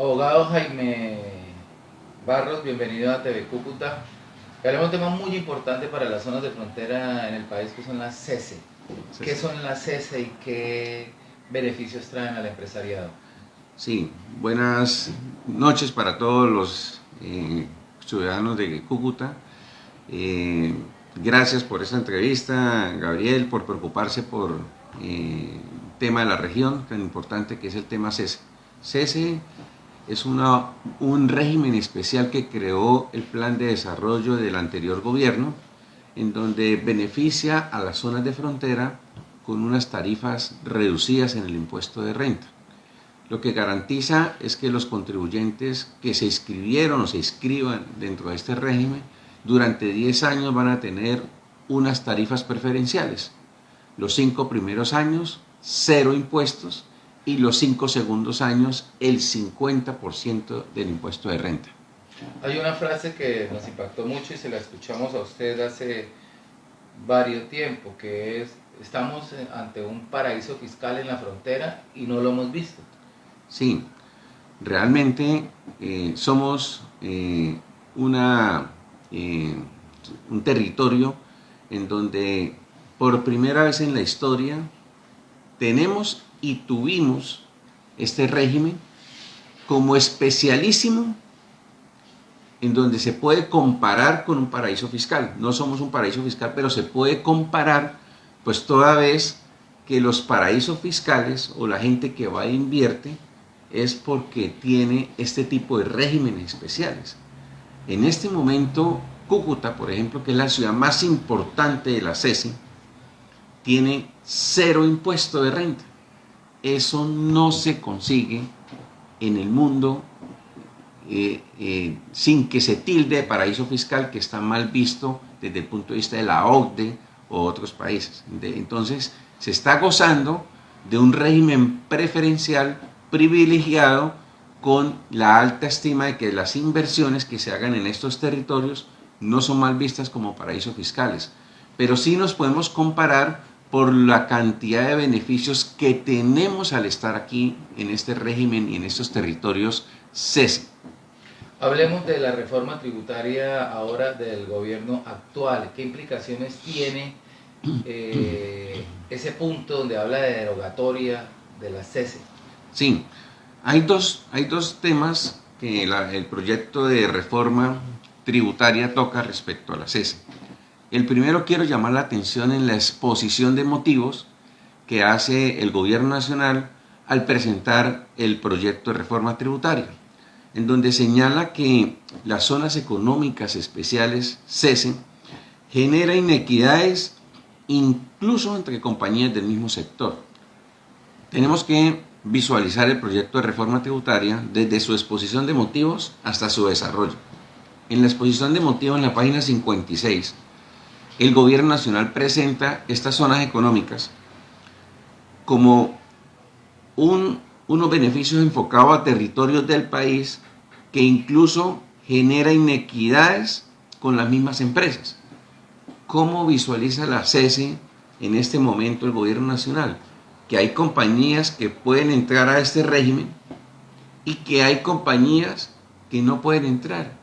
Abogado Jaime Barros, bienvenido a TV Cúcuta. Haremos un tema muy importante para las zonas de frontera en el país, que son las CESE. Sí, ¿Qué sí. son las CESE y qué beneficios traen al empresariado? Sí, buenas noches para todos los ciudadanos de Cúcuta. Eh, Gracias por esta entrevista, Gabriel, por preocuparse por el tema de la región tan importante que es el tema CESE. CESE es un régimen especial que creó el plan de desarrollo del anterior gobierno, en donde beneficia a las zonas de frontera con unas tarifas reducidas en el impuesto de renta. Lo que garantiza es que los contribuyentes que se inscribieron o se inscriban dentro de este régimen durante 10 años van a tener unas tarifas preferenciales. Los 5 primeros años, cero impuestos, y los 5 segundos años, el 50% del impuesto de renta. Hay una frase que nos impactó mucho y se la escuchamos a usted hace varios tiempo, que es: estamos ante un paraíso fiscal en la frontera y no lo hemos visto. Sí, realmente somos una, eh, un territorio en donde por primera vez en la historia tenemos y tuvimos este régimen como especialísimo, en donde se puede comparar con un paraíso fiscal. No somos un paraíso fiscal, pero se puede comparar, pues toda vez que los paraísos fiscales o la gente que va e invierte es porque tiene este tipo de regímenes especiales. En este momento, Cúcuta, por ejemplo, que es la ciudad más importante de la CESI, tiene cero impuesto de renta. Eso no se consigue en el mundo sin que se tilde de paraíso fiscal, que está mal visto desde el punto de vista de la OCDE o otros países. Entonces, se está gozando de un régimen preferencial privilegiado, con la alta estima de que las inversiones que se hagan en estos territorios no son mal vistas como paraísos fiscales. Pero sí nos podemos comparar por la cantidad de beneficios que tenemos al estar aquí en este régimen y en estos territorios CESI. Hablemos de la reforma tributaria ahora del gobierno actual. ¿Qué implicaciones tiene ese punto donde habla de derogatoria de la CESE? Sí, hay dos temas que el proyecto de reforma tributaria toca respecto a la CESE. El primero, quiero llamar la atención en la exposición de motivos que hace el gobierno nacional al presentar el proyecto de reforma tributaria, en donde señala que las zonas económicas especiales CESE genera inequidades incluso entre compañías del mismo sector. Tenemos que visualizar el proyecto de reforma tributaria desde su exposición de motivos hasta su desarrollo. En la exposición de motivos, en la página 56, el gobierno nacional presenta estas zonas económicas como unos beneficios enfocados a territorios del país que incluso genera inequidades con las mismas empresas. ¿Cómo visualiza la CESE en este momento el gobierno nacional? Que hay compañías que pueden entrar a este régimen y que hay compañías que no pueden entrar.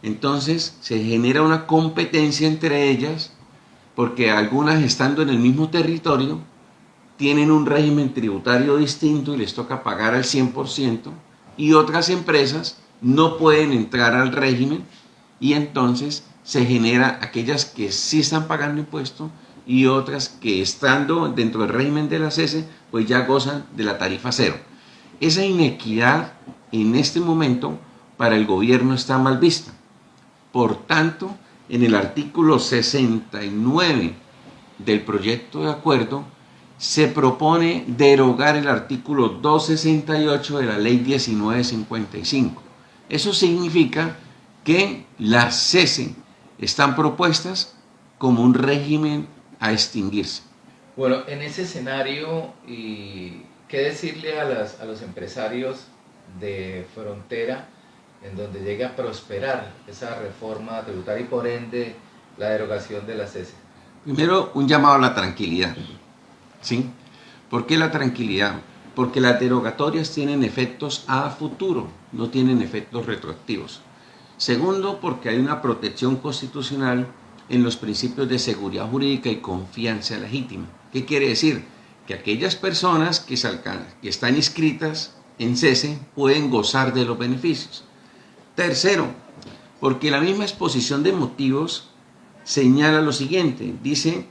Entonces se genera una competencia entre ellas, porque algunas, estando en el mismo territorio, tienen un régimen tributario distinto y les toca pagar al 100%, y otras empresas no pueden entrar al régimen, y entonces se genera aquellas que sí están pagando impuestos y otras que, estando dentro del régimen de la CESE, pues ya gozan de la tarifa cero. Esa inequidad en este momento para el gobierno está mal vista. Por tanto, en el artículo 69 del proyecto de acuerdo se propone derogar el artículo 268 de la ley 1955. Eso significa que las CESE están propuestas como un régimen a extinguirse. Bueno, en ese escenario, ¿qué decirle a los empresarios de frontera en donde llegue a prosperar esa reforma tributaria y por ende la derogación de la CESE? Primero, un llamado a la tranquilidad. ¿Sí? ¿Por qué la tranquilidad? porque las derogatorias tienen efectos a futuro, no tienen efectos retroactivos. Segundo, porque hay una protección constitucional en los principios de seguridad jurídica y confianza legítima. ¿Qué quiere decir? Que aquellas personas que están inscritas en cese pueden gozar de los beneficios. Tercero, porque la misma exposición de motivos señala lo siguiente, dice,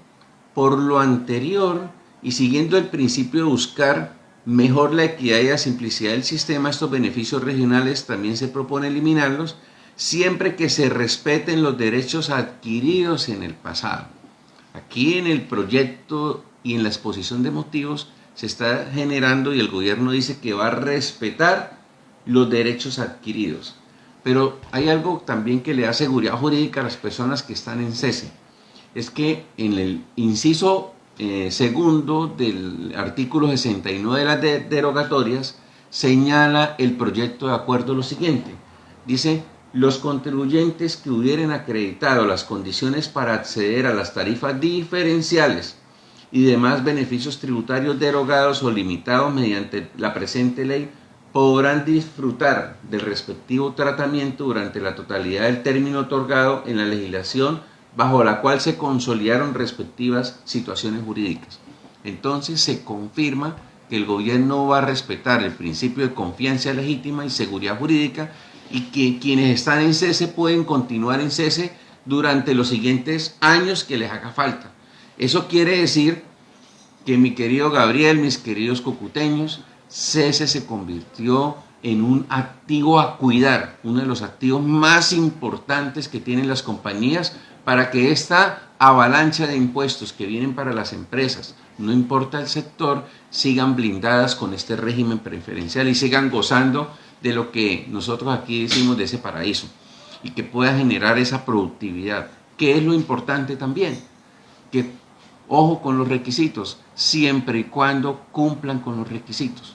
por lo anterior y siguiendo el principio de buscar mejor la equidad y la simplicidad del sistema, estos beneficios regionales también se propone eliminarlos siempre que se respeten los derechos adquiridos en el pasado. Aquí en el proyecto y en la exposición de motivos se está generando y el gobierno dice que va a respetar los derechos adquiridos. Pero hay algo también que le da seguridad jurídica a las personas que están en cese. Es que en el inciso segundo del artículo 69 de las derogatorias señala el proyecto de acuerdo lo siguiente. Dice, los contribuyentes que hubieran acreditado las condiciones para acceder a las tarifas diferenciales y demás beneficios tributarios derogados o limitados mediante la presente ley podrán disfrutar del respectivo tratamiento durante la totalidad del término otorgado en la legislación bajo la cual se consolidaron respectivas situaciones jurídicas. Entonces se confirma que el gobierno va a respetar el principio de confianza legítima y seguridad jurídica y que quienes están en cese pueden continuar en cese durante los siguientes años que les haga falta. Eso quiere decir que mi querido Gabriel, mis queridos cucuteños, cese se convirtió en un activo a cuidar, uno de los activos más importantes que tienen las compañías para que esta avalancha de impuestos que vienen para las empresas, no importa el sector, sigan blindadas con este régimen preferencial y sigan gozando de lo que nosotros aquí decimos de ese paraíso y que pueda generar esa productividad, que es lo importante también, que ojo con los requisitos, siempre y cuando cumplan con los requisitos.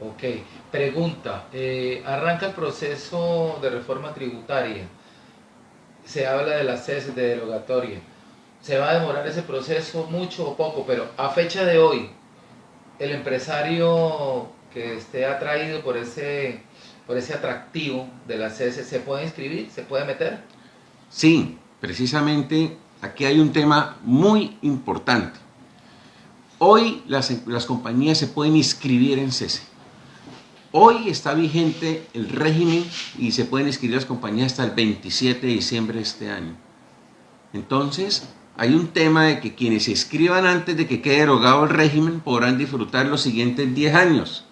Ok, pregunta, arranca el proceso de reforma tributaria, se habla de las ceses de derogatoria, ¿se va a demorar ese proceso mucho o poco? Pero a fecha de hoy, el empresario que esté atraído por ese atractivo de las ceses, ¿se puede inscribir? ¿Se puede meter? Sí, precisamente aquí hay un tema muy importante. Hoy las compañías se pueden inscribir en cese. Hoy está vigente el régimen y se pueden inscribir las compañías hasta el 27 de diciembre de este año. Entonces, hay un tema de que quienes se inscriban antes de que quede derogado el régimen podrán disfrutar los siguientes 10 años.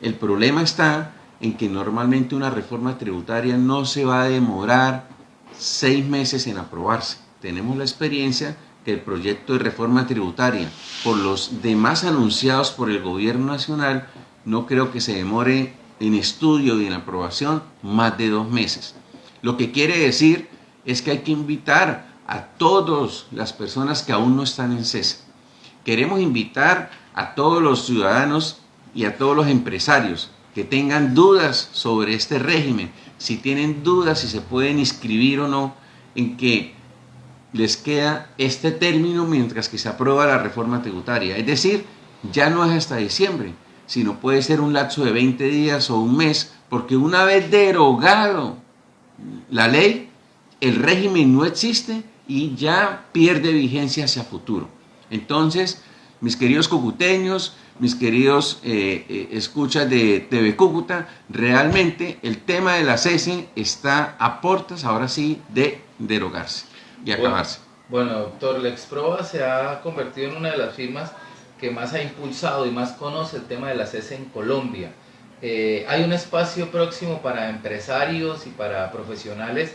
El problema está en que normalmente una reforma tributaria no se va a demorar 6 meses en aprobarse. Tenemos la experiencia que el proyecto de reforma tributaria, por los demás anunciados por el gobierno nacional, no creo que se demore en estudio y en aprobación más de 2 meses. Lo que quiere decir es que hay que invitar a todas las personas que aún no están en cese. Queremos invitar a todos los ciudadanos y a todos los empresarios que tengan dudas sobre este régimen, si tienen dudas si se pueden inscribir o no, en que les queda este término mientras que se aprueba la reforma tributaria. Es decir, ya no es hasta diciembre, sino puede ser un lapso de 20 días o un mes, porque una vez derogado la ley, el régimen no existe y ya pierde vigencia hacia futuro. Entonces, mis queridos cucuteños, mis queridos escuchas de TV Cúcuta, realmente el tema de la cese está a puertas, ahora sí, de derogarse y acabarse. Bueno, doctor, Lexproa se ha convertido en una de las firmas que más ha impulsado y más conoce el tema de la cese en Colombia. Hay un espacio próximo para empresarios y para profesionales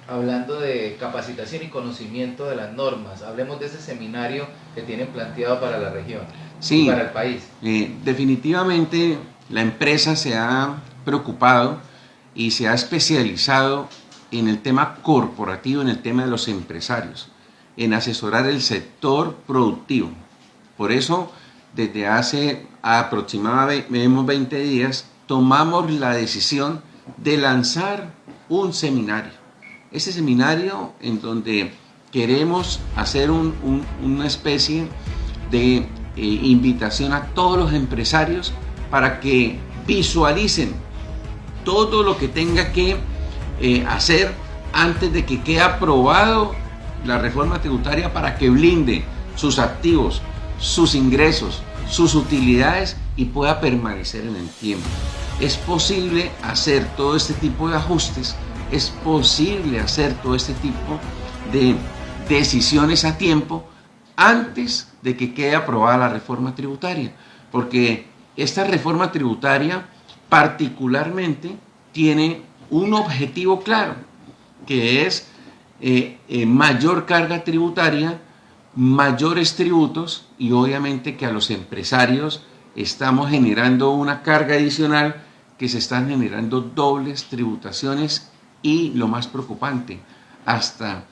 hablando de capacitación y conocimiento de las normas. Hablemos de ese seminario que tienen planteado para la región, sí, y para el país. Definitivamente la empresa se ha preocupado y se ha especializado en el tema corporativo, en el tema de los empresarios, en asesorar el sector productivo. Por eso, desde hace aproximadamente 20 días, tomamos la decisión de lanzar un seminario. Ese seminario en donde queremos hacer una especie de invitación a todos los empresarios para que visualicen todo lo que tenga que hacer antes de que quede aprobado la reforma tributaria para que blinde sus activos, sus ingresos, sus utilidades y pueda permanecer en el tiempo. Es posible hacer todo este tipo de ajustes, es posible hacer todo este tipo de decisiones a tiempo antes de que quede aprobada la reforma tributaria, porque esta reforma tributaria particularmente tiene un objetivo claro, que es mayor carga tributaria, mayores tributos, y obviamente que a los empresarios estamos generando una carga adicional, que se están generando dobles tributaciones y, lo más preocupante, hasta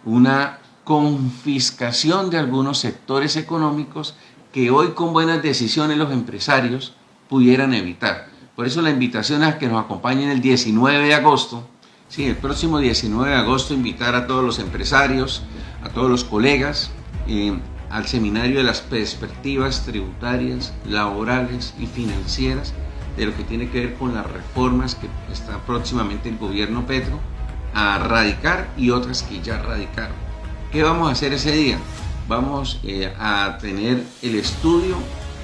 una confiscación de algunos sectores económicos que hoy con buenas decisiones los empresarios pudieran evitar. Por eso la invitación es a que nos acompañen el 19 de agosto. Sí, el próximo 19 de agosto invitar a todos los empresarios, a todos los colegas, al seminario de las perspectivas tributarias, laborales y financieras de lo que tiene que ver con las reformas que está próximamente el gobierno Petro a radicar y otras que ya radicaron. ¿Qué vamos a hacer ese día? Vamos a tener el estudio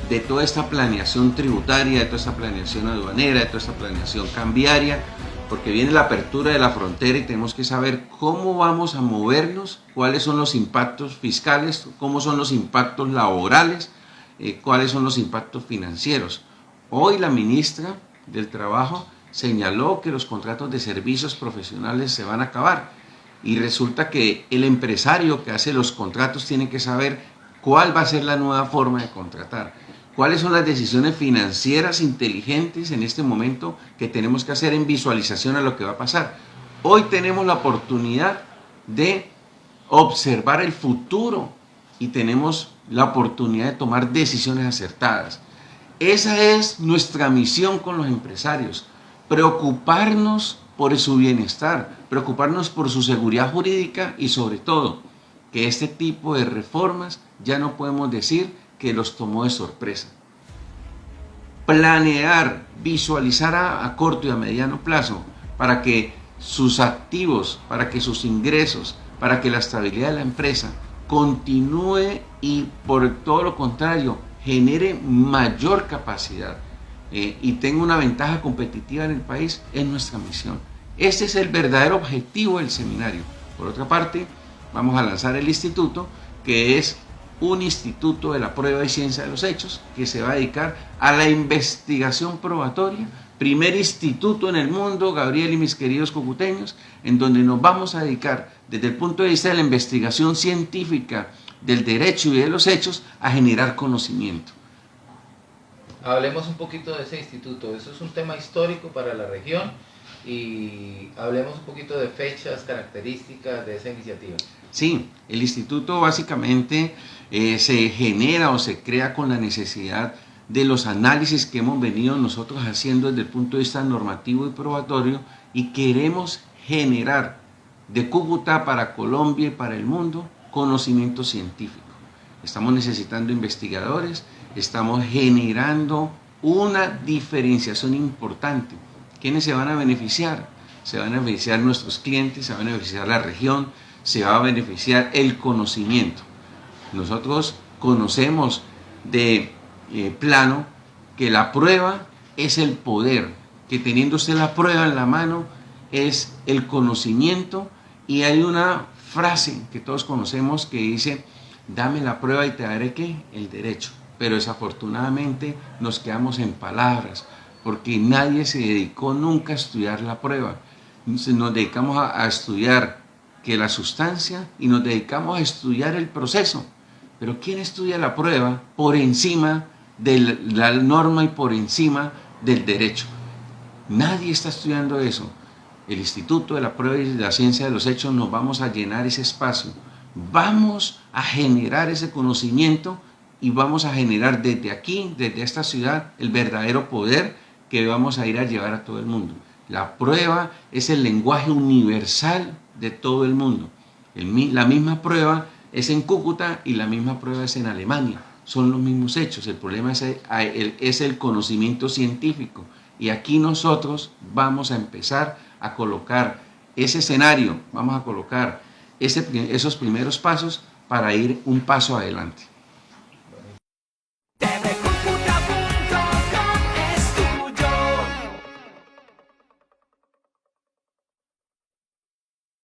de toda esta planeación tributaria, de toda esta planeación aduanera, de toda esta planeación cambiaria, porque viene la apertura de la frontera y tenemos que saber cómo vamos a movernos, cuáles son los impactos fiscales, cómo son los impactos laborales, cuáles son los impactos financieros. Hoy la ministra del Trabajo señaló que los contratos de servicios profesionales se van a acabar y resulta que el empresario que hace los contratos tiene que saber cuál va a ser la nueva forma de contratar, cuáles son las decisiones financieras inteligentes en este momento que tenemos que hacer en visualización a lo que va a pasar. Hoy tenemos la oportunidad de observar el futuro y tenemos la oportunidad de tomar decisiones acertadas. Esa es nuestra misión con los empresarios, preocuparnos por su bienestar, preocuparnos por su seguridad jurídica y sobre todo que este tipo de reformas ya no podemos decir que los tomó de sorpresa. Planear, visualizar a corto y a mediano plazo para que sus activos, para que sus ingresos, para que la estabilidad de la empresa continúe y por todo lo contrario genere mayor capacidad y tenga una ventaja competitiva en el país, es nuestra misión. Ese es el verdadero objetivo del seminario. Por otra parte, vamos a lanzar el instituto, que es un instituto de la prueba y ciencia de los hechos, que se va a dedicar a la investigación probatoria, primer instituto en el mundo, Gabriel y mis queridos cucuteños, en donde nos vamos a dedicar desde el punto de vista de la investigación científica del derecho y de los hechos a generar conocimiento. Hablemos un poquito de ese instituto. Eso es un tema histórico para la región y hablemos un poquito de fechas, características de esa iniciativa. Sí, el instituto básicamente se genera o se crea con la necesidad de los análisis que hemos venido nosotros haciendo desde el punto de vista normativo y probatorio y queremos generar de Cúcuta para Colombia y para el mundo conocimiento científico. Estamos necesitando investigadores, estamos generando una diferenciación importante. ¿Quiénes se van a beneficiar? Se van a beneficiar nuestros clientes, se va a beneficiar la región, se va a beneficiar el conocimiento. Nosotros conocemos de plano que la prueba es el poder, que teniendo usted la prueba en la mano es el conocimiento, y hay una frase que todos conocemos que dice: dame la prueba y te daré ¿qué? El derecho. Pero desafortunadamente nos quedamos en palabras, porque nadie se dedicó nunca a estudiar la prueba. Nos dedicamos a estudiar que la sustancia y nos dedicamos a estudiar el proceso. Pero ¿quién estudia la prueba por encima de la norma y por encima del derecho? Nadie está estudiando eso. El Instituto de la Prueba y de la Ciencia de los Hechos nos vamos a llenar ese espacio. Vamos a generar ese conocimiento y vamos a generar desde aquí, desde esta ciudad, el verdadero poder que vamos a ir a llevar a todo el mundo. La prueba es el lenguaje universal de todo el mundo. La misma prueba es en Cúcuta y la misma prueba es en Alemania. son los mismos hechos. El problema es el conocimiento científico. Y aquí nosotros vamos a empezar a colocar ese escenario, vamos a colocar esos primeros pasos para ir un paso adelante.